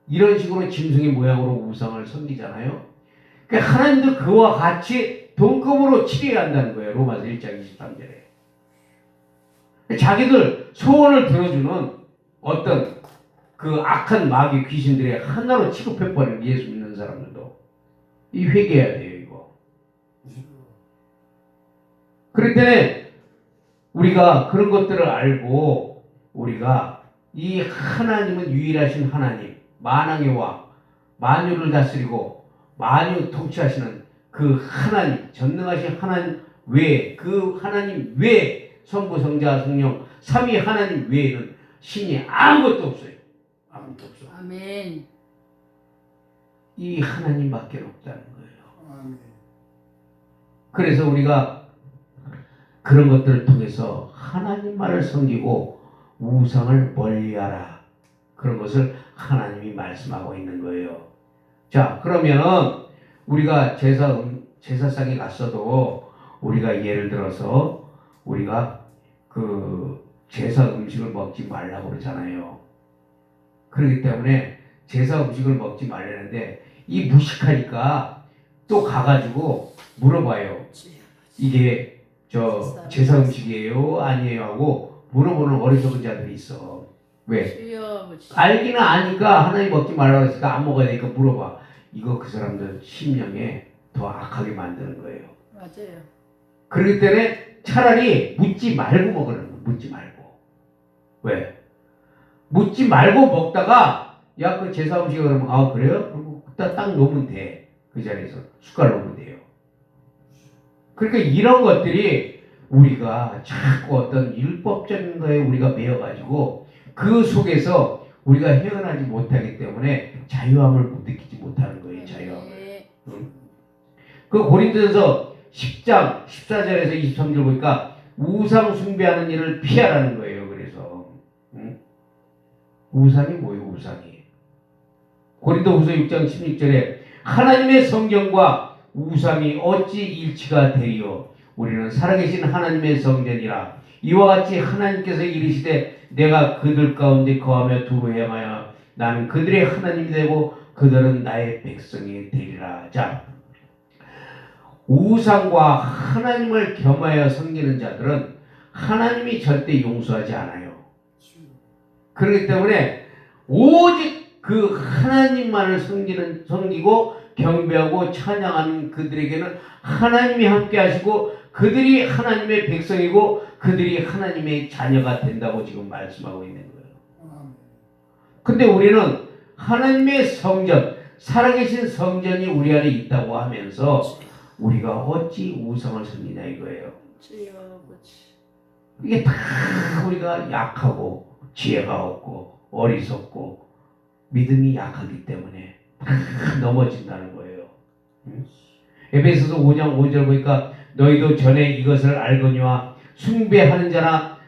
이런 식으로 짐승의 모양으로 우상을 섬기잖아요. 그러니까 하나님도 그와 같이 동급으로 치료해야 한다는 거예요. 로마서 1장 23절에. 자기들 소원을 들어주는 어떤 그 악한 마귀 귀신들의 하나로 취급해버리는 예수 믿는 사람들도 이 회개해야 돼요. 이거. 그럴 때는 우리가 그런 것들을 알고 우리가 이 하나님은 유일하신 하나님, 만왕의 왕, 만유를 다스리고 만유 통치하시는 그 하나님, 전능하신 하나님 외에, 그 하나님 외에 성부, 성자, 성령 삼위 하나님 외에는 신이 아무것도 없어요. 아무것도 없어. 아멘. 이 하나님밖에 없다는 거예요. 아멘. 그래서 우리가 그런 것들을 통해서 하나님만을 섬기고 우상을 멀리하라. 그런 것을 하나님이 말씀하고 있는 거예요. 자, 그러면은 우리가 제사상에 갔어도 우리가 예를 들어서 우리가 그 제사 음식을 먹지 말라고 그러잖아요. 그렇기 때문에 제사 음식을 먹지 말라는데 이 무식하니까 또 가가지고 물어봐요. 이게 저 제사 음식이에요? 아니에요? 하고 물어보는 어리석은 자들이 있어. 왜? 알기는 아니까 하나님 먹지 말라고 했으니까 안 먹어야 되니까 물어봐. 이거 그 사람들 심령에 더 악하게 만드는 거예요. 맞아요. 그렇기 때문에 차라리 묻지 말고 먹으라는 거예요. 묻지 말고. 왜? 묻지 말고 먹다가 야, 그 제사 음식 그러면 아 그래요? 그리고 딱 놓으면 돼. 그 자리에서 숟갈 놓으면 돼요. 그러니까 이런 것들이 우리가 자꾸 어떤 율법적인 거에 우리가 매여가지고 그 속에서 우리가 헤어나지 못하기 때문에 자유함을 느끼지 못하는 거예요. 자유함을. 응? 그 고린도전서 10장 14절에서 23절 보니까 우상 숭배하는 일을 피하라는 거예요. 그래서 응? 우상이 뭐예요? 우상이. 고린도후서 6장 16절에 하나님의 성경과 우상이 어찌 일치가 되리요? 우리는 살아계신 하나님의 성전이라. 이와 같이 하나님께서 이르시되 내가 그들 가운데 거하며 두루 행하여 나는 그들의 하나님이 되고 그들은 나의 백성이 되리라. 자, 우상과 하나님을 겸하여 섬기는 자들은 하나님이 절대 용서하지 않아요. 그렇기 때문에 오직 그 하나님만을 섬기고 경배하고 찬양하는 그들에게는 하나님이 함께 하시고 그들이 하나님의 백성이고 그들이 하나님의 자녀가 된다고 지금 말씀하고 있는 거예요. 근데 우리는 하나님의 성전, 살아계신 성전이 우리 안에 있다고 하면서 우리가 어찌 우상을 섬기냐 이거예요. 이게 다 우리가 약하고 지혜가 없고 어리석고 믿음이 약하기 때문에 다 넘어진다는 거예요. 에베소서 5장 5절 보니까 너희도 전에 이것을 알거니와 숭배하는 자나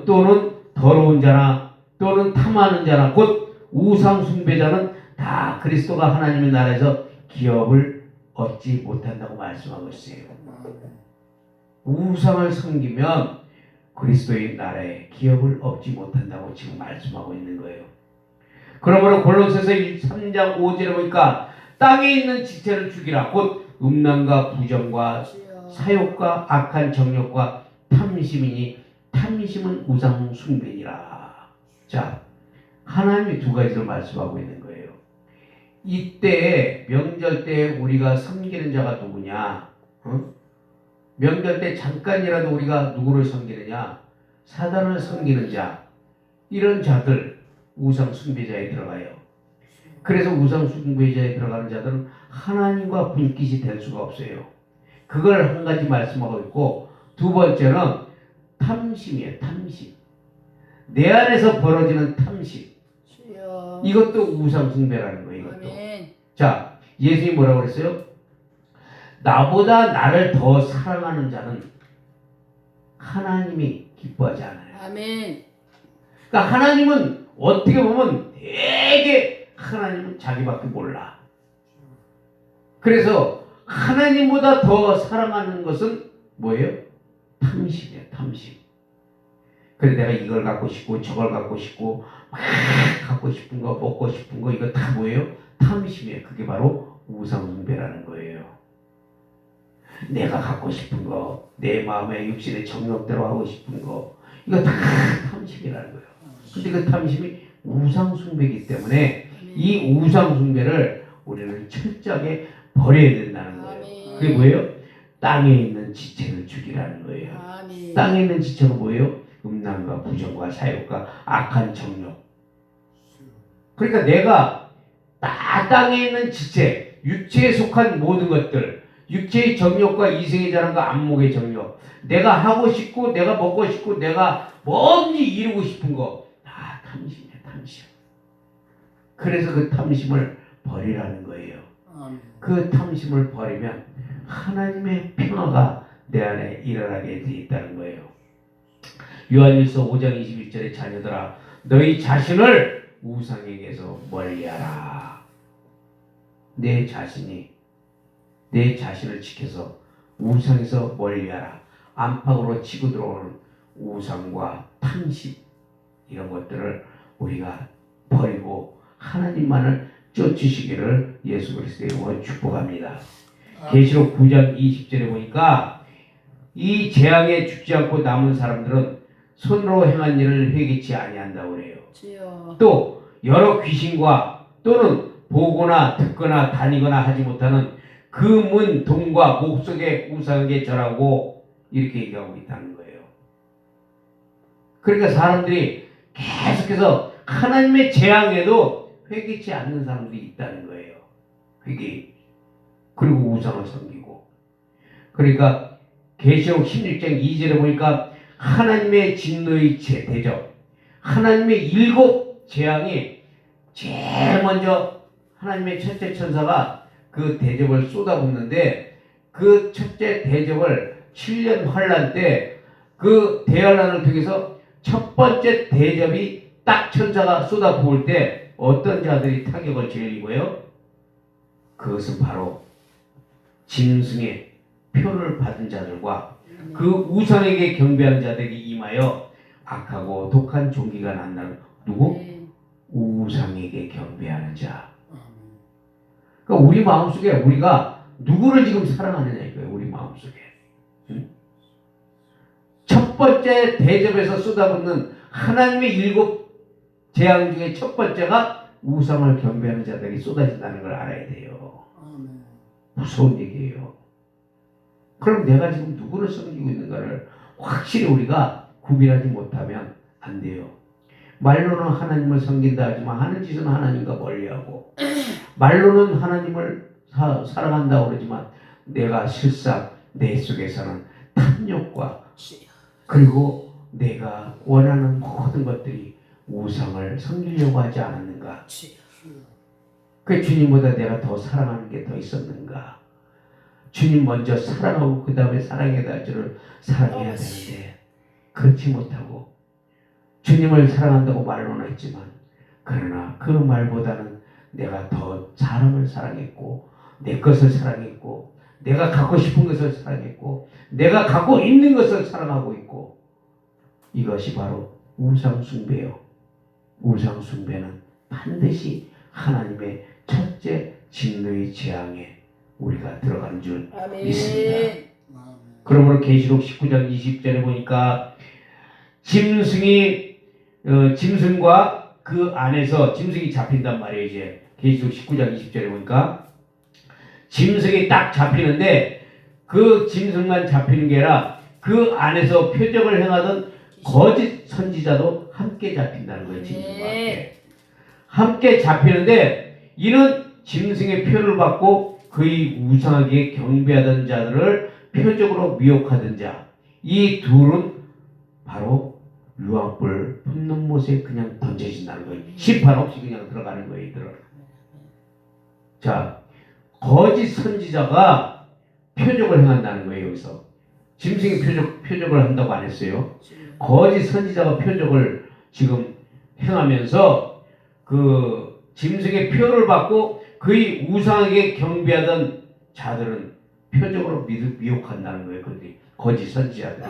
또는 더러운 자나 또는 탐하는 자나 곧 우상 숭배자는 다 그리스도가 하나님의 나라에서 기업을 얻지 못한다고 말씀하고 있어요. 우상을 섬기면 그리스도의 나라에 기업을 얻지 못한다고 지금 말씀하고 있는 거예요. 그러므로 골로새서 3장 5절에 보니까 땅에 있는 지체를 죽이라. 곧 음란과 부정과 사욕과 악한 정욕과 탐심이니 탐심은 우상 숭배니라. 자, 하나님이 두 가지를 말씀하고 있는 거예요. 이때 명절 때 우리가 섬기는 자가 누구냐? 명절 때 잠깐이라도 우리가 누구를 섬기느냐? 사단을 섬기는 자. 이런 자들 우상 숭배자에 들어가요. 그래서 우상 숭배자에 들어가는 자들은 하나님과 분깃이 될 수가 없어요. 그걸 한 가지 말씀하고 있고 두 번째는 탐심이에요. 탐심. 내 안에서 벌어지는 탐심. 이것도 우상 숭배라는 거예요. 이것도. 자, 예수님이 뭐라고 그랬어요? 나보다 나를 더 사랑하는 자는 하나님이 기뻐하지 않아요. 아멘. 그러니까 하나님은 어떻게 보면 되게 하나님은 자기밖에 몰라. 그래서 하나님보다 더 사랑하는 것은 뭐예요? 탐심이에요. 탐심. 그래서 내가 이걸 갖고 싶고 저걸 갖고 싶고 막 갖고 싶은 거, 먹고 싶은 거, 이거 다 뭐예요? 탐심이에요. 그게 바로 우상숭배라는 거예요. 내가 갖고 싶은 거, 내 마음의 육신의 정욕대로 하고 싶은 거, 이거 다 탐심이라는 거예요. 근데 그 탐심이 우상숭배이기 때문에 이 우상숭배를 우리는 철저하게 버려야 된다는 거예요. 그게 뭐예요? 땅에 있는 지체를 죽이라는 거예요. 땅에 있는 지체가 뭐예요? 음란과 부정과 사욕과 악한 정욕. 그러니까 내가 땅에 있는 지체, 육체에 속한 모든 것들, 육체의 정욕과 이생의 자랑과 안목의 정욕, 내가 하고 싶고 내가 먹고 싶고 내가 뭔지 이루고 싶은 거 다 탐심이야, 탐심. 그래서 그 탐심을 버리라는 거예요. 그 탐심을 버리면 하나님의 평화가 내 안에 일어나게 돼 있다는 거예요. 요한일서 5장 21절에 자녀들아 너희 자신을 우상에게서 멀리하라. 내 자신을 지켜서 우상에서 멀리하라. 안팎으로 치고 들어오는 우상과 탐심 이런 것들을 우리가 버리고 하나님만을 쫓으시기를 예수 그리스도의 이름으로 축복합니다. 계시록 9장 20절에 보니까 이 재앙에 죽지 않고 남은 사람들은 손으로 행한 일을 회개치 아니한다고 그래요. 또 여러 귀신과 또는 보거나 듣거나 다니거나 하지 못하는 금은 동과 목석의 우상에게 절하고 이렇게 얘기하고 있다는 거예요. 그러니까 사람들이 계속해서 하나님의 재앙에도 회개치 않는 사람들이 있다는 거예요. 회개. 그리고 우상을 섬기고. 그러니까 계시록 16장 2절에 보니까 하나님의 진노의 대접, 하나님의 7 재앙이 제일 먼저 하나님의 첫째 천사가 그 대접을 쏟아붓는데 그 첫째 대접을 7년 환란 때 그 대환란을 통해서 첫 번째 대접이 딱 천사가 쏟아부을 때 어떤 자들이 타격을 제일 입어요? 그것은 바로 짐승의 표를 받은 자들과 그 우상에게 경배하는 자들에게 임하여 악하고 독한 종기가 난다는 누구? 우상에게 경배하는 자. 그러니까 우리 마음속에 우리가 누구를 지금 사랑하느냐 이거예요. 우리 마음속에. 응? 첫 번째 대접에서 쏟아붓는 하나님의 7 재앙 중에 첫 번째가 우상을 경배하는 자들이 쏟아진다는 걸 알아야 돼요. 무서운 얘기예요. 그럼 내가 지금 누구를 섬기고 있는가를 확실히 우리가 구별하지 못하면 안 돼요. 말로는 하나님을 섬긴다 하지만 하는 짓은 하나님과 멀리하고, 말로는 하나님을 사랑한다고 그러지만 내가 실상 내 속에서는 탐욕과 그리고 내가 원하는 모든 것들이 우상을 섬기려고 하지 않았는가? 그 주님보다 내가 더 사랑하는 게 더 있었는가? 주님 먼저 사랑하고 그 다음에 사랑해야 될 줄을 사랑해야 되는데 그렇지 못하고 주님을 사랑한다고 말로는 했지만 그러나 그 말보다는 내가 더 사람을 사랑했고 내 것을 사랑했고 내가 갖고 싶은 것을 사랑했고 내가 갖고 있는 것을 사랑하고 있고 이것이 바로 우상숭배요. 우상숭배는 반드시 하나님의 첫째 진노의 재앙에 우리가 들어가는 줄 믿습니다. 그러므로 계시록 19장 20절에 보니까 짐승과 그 안에서 짐승이 잡힌단 말이에요. 이제 계시록 19장 20절에 보니까 짐승이 딱 잡히는데 그 짐승만 잡히는 게 아니라 그 안에서 표적을 행하던 거짓 선지자도 함께 잡힌다는 거예요. 짐승과 함께 잡히는데 이는 짐승의 표를 받고 그의 우상하게 경배하던 자들을 표적으로 미혹하던 자, 이 둘은 바로 유황불 붙는 못에 그냥 던져진다는 거예요. 심판 없이 그냥 들어가는 거예요. 이들은. 자, 거짓 선지자가 표적을 행한다는 거예요. 여기서 짐승이 표적을 한다고 안 했어요. 거짓 선지자가 표적을 지금 행하면서 그 짐승의 표를 받고 그의 우상에게 경배하던 자들은 표적으로 미혹한다는 거예요. 그들이 거짓 선지자들이.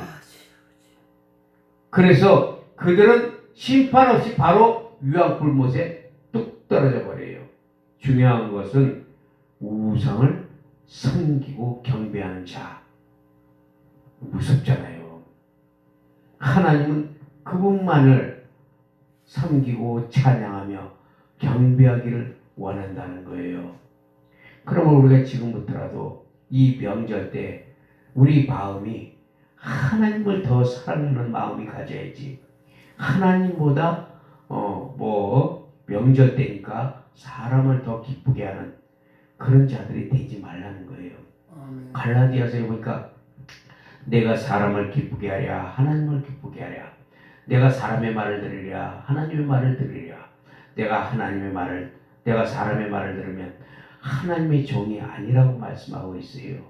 그래서 그들은 심판 없이 바로 유황불못에 뚝 떨어져 버려요. 중요한 것은 우상을 섬기고 경배하는 자. 무섭잖아요. 하나님은 그분만을 섬기고 찬양하며 경배하기를 원한다는 거예요. 그러면 우리가 지금부터라도 이 명절 때 우리 마음이 하나님을 더 사랑하는 마음이 가져야지. 하나님보다 명절 때니까 사람을 더 기쁘게 하는 그런 자들이 되지 말라는 거예요. 갈라디아서에 보니까 내가 사람을 기쁘게 하랴 하나님을 기쁘게 하랴, 내가 사람의 말을 들으랴 하나님의 말을 들으랴, 내가 사람의 말을 들으면 하나님의 종이 아니라고 말씀하고 있어요.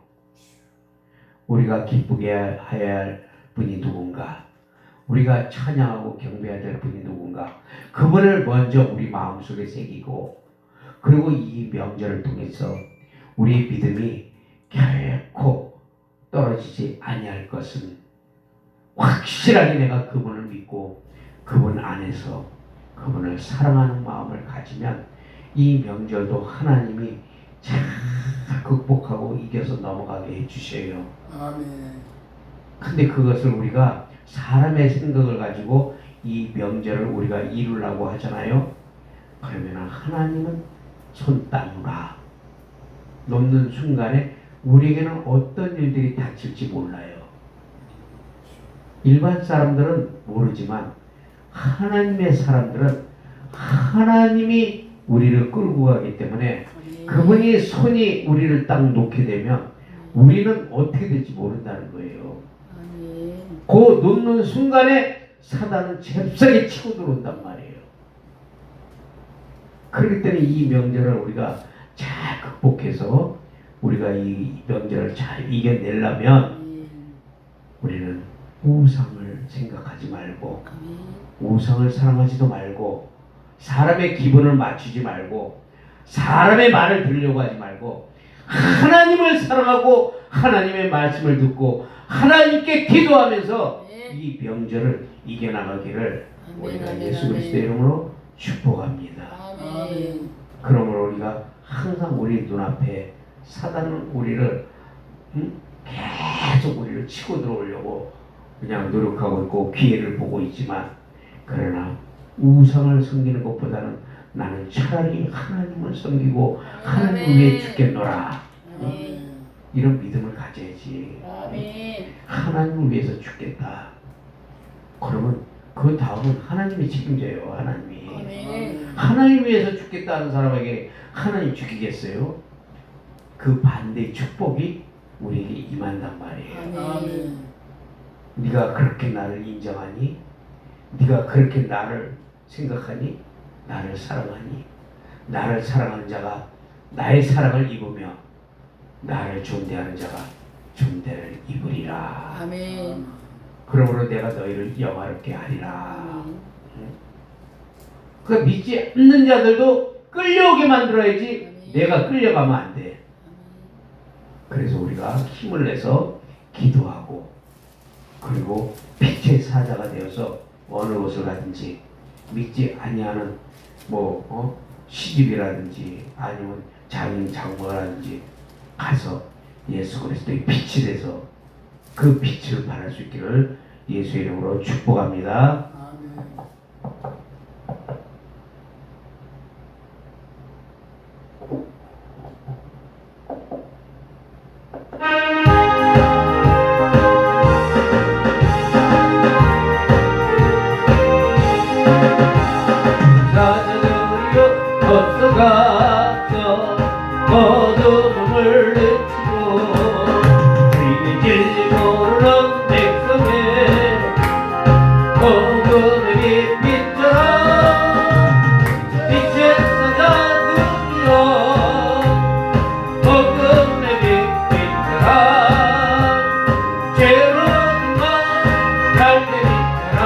우리가 기쁘게 해야 할 분이 누군가, 우리가 찬양하고 경배해야 될 분이 누군가, 그분을 먼저 우리 마음속에 새기고, 그리고 이 명절을 통해서 우리 믿음이 결코 떨어지지 아니할 것은 확실하게 내가 그분을 믿고 그분 안에서 그분을 사랑하는 마음을 가지면 이 명절도 하나님이 잘 극복하고 이겨서 넘어가게 해주셔요. 아멘. 근데 그것을 우리가 사람의 생각을 가지고 이 명절을 우리가 이루려고 하잖아요. 그러면 하나님은 손 따누라 놓는 순간에 우리에게는 어떤 일들이 닥칠지 몰라요. 일반 사람들은 모르지만 하나님의 사람들은 하나님이 우리를 끌고 가기 때문에 그분이 손이 우리를 딱 놓게 되면 우리는 어떻게 될지 모른다는 거예요. 그 놓는 순간에 사단은 잽싸게 치고 들어온단 말이에요. 그렇기 때문에 이 명절을 우리가 잘 극복해서 우리가 이 명절을 잘 이겨내려면 우리는 우상을 생각하지 말고 우상을 사랑하지도 말고 사람의 기분을 맞추지 말고 사람의 말을 들으려고 하지 말고 하나님을 사랑하고 하나님의 말씀을 듣고 하나님께 기도하면서 이 명절을 이겨나가기를 우리가 예수 그리스도의 이름으로 축복합니다. 아멘. 그러므로 우리가 항상 우리 눈앞에 사단은 우리를 계속 우리를 치고 들어오려고 그냥 노력하고 있고 기회를 보고 있지만, 그러나 우상을 섬기는 것보다는 나는 차라리 하나님을 섬기고 하나님 위해 죽겠노라. 이런 믿음을 가져야지. 하나님을 위해서 죽겠다. 그러면 그 다음은 하나님이 책임져요. 하나님 위해서 죽겠다는 사람에게 하나님 죽이겠어요? 그 반대의 축복이 우리에게 임한단 말이에요. 네가 그렇게 나를 인정하니? 네가 그렇게 나를 생각하니? 나를 사랑하니? 나를 사랑하는 자가 나의 사랑을 입으며 나를 존대하는 자가 존대를 입으리라. 아멘. 그러므로 내가 너희를 영화롭게 하리라. 그 믿지 않는 자들도 끌려오게 만들어야지 내가 끌려가면 안 돼. 그래서 우리가 힘을 내서 기도하고 그리고 빛의 사자가 되어서 어느 곳을 가든지 믿지 아니하는 시집이라든지 아니면 장인 장모라든지 가서 예수 그리스도의 빛이 돼서 그 빛을 발할 수 있기를 예수의 이름으로 축복합니다. 걷어가서 어둠을 내치고 길 모르는 백성의 어둠의 빛처럼 빛의 사자들이여 어둠의 빛처럼 죄로운 것 갈대 빛처럼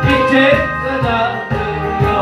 빛의 사자들이여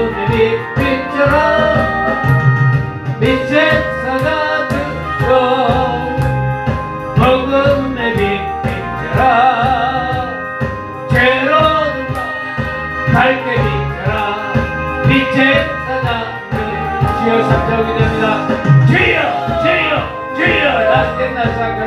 복음의 빛 비춰라 빛의 사자들여 복음의 빛 비춰라 죄로운 밝게 비춰라 빛의 사자들 주여 삼정이 됩니다. 주여 주여 주여 나스텐 나사카라